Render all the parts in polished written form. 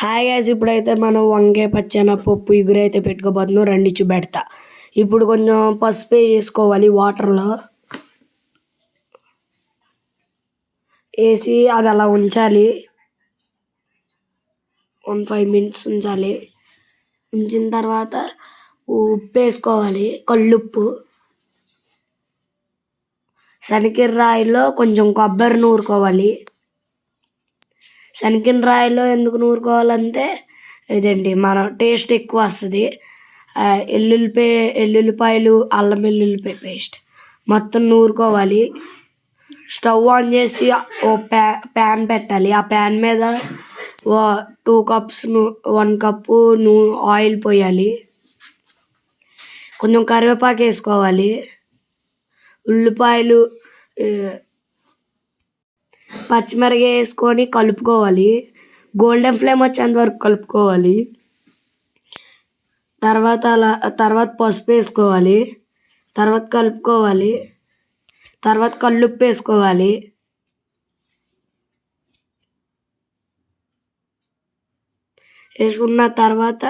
Hi guys, ఇప్పుడైతే మనం వంకాయ పచ్చెనపప్పు ఇగురైతే పెట్టుకోబోతున్నాం. రండి చూపెడతా. ఇప్పుడు కొంచెం పసుపు వేసుకోవాలి వాటర్లో వేసి అది అలా ఉంచాలి. 5 minutes ఉంచాలి. ఉంచిన తర్వాత ఉప్పు వేసుకోవాలి, కల్లుప్పు. శనగరాయిలో కొంచెం కొబ్బరి నూరుకోవాలి. శనగరాయిలో ఎందుకు నూరుకోవాలంటే ఇదేంటి మన టేస్ట్ ఎక్కువ వస్తుంది. ఎల్లుల్లిపాయలు, అల్లం వెల్లుల్లిపాయ పేస్ట్ మొత్తం నూరుకోవాలి. స్టవ్ ఆన్ చేసి ఓ ప్యాన్ పెట్టాలి. ఆ ప్యాన్ మీద 2 cups 1 cup ఆయిల్ పోయాలి. కొంచెం కరివేపాకు వేసుకోవాలి. ఉల్లిపాయలు, పచ్చిమిరపకాయ వేసుకొని కలుపుకోవాలి. గోల్డెన్ ఫ్లేమ్ వచ్చేంత వరకు కలుపుకోవాలి. తర్వాత పసుపు వేసుకోవాలి. తర్వాత కలుపుకోవాలి. తర్వాత కల్లుప్పు వేసుకోవాలి. వేసుకున్న తర్వాత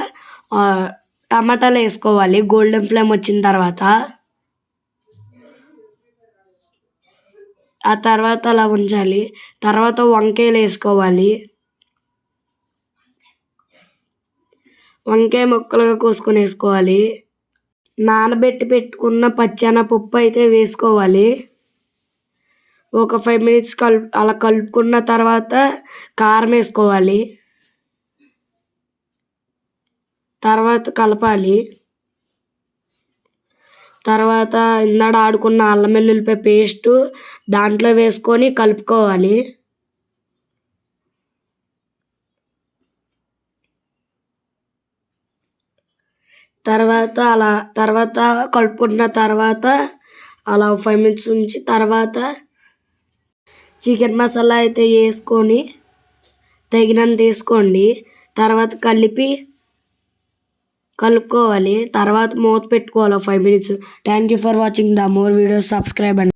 టమాటాలు వేసుకోవాలి. గోల్డెన్ ఫ్లేమ్ వచ్చిన తర్వాత ఆ తర్వాత అలా ఉంచాలి. తర్వాత వంకాయలు వేసుకోవాలి. వంకాయ ముక్కలుగా కోసుకొని వేసుకోవాలి. నానబెట్టి పెట్టుకున్న పచ్చెనపప్పు అయితే వేసుకోవాలి. ఒక 5 minutes అలా కలుపుకున్న తర్వాత కారం వేసుకోవాలి. తర్వాత కలపాలి. తర్వాత ఇందాక ఆడుకున్న అల్లం వెల్లుల్లిపాయ పేస్టు దాంట్లో వేసుకొని కలుపుకోవాలి. తర్వాత కలుపుకున్న తర్వాత అలా 5 minutes ఉంచి తర్వాత చికెన్ మసాలా అయితే వేసుకొని తగినంత వేసుకోండి. తర్వాత కలుపుకోవాలి. తర్వాత మూత పెట్టుకోవాలి 5 minutes. Thank you for watching the more videos. Subscribe అండి.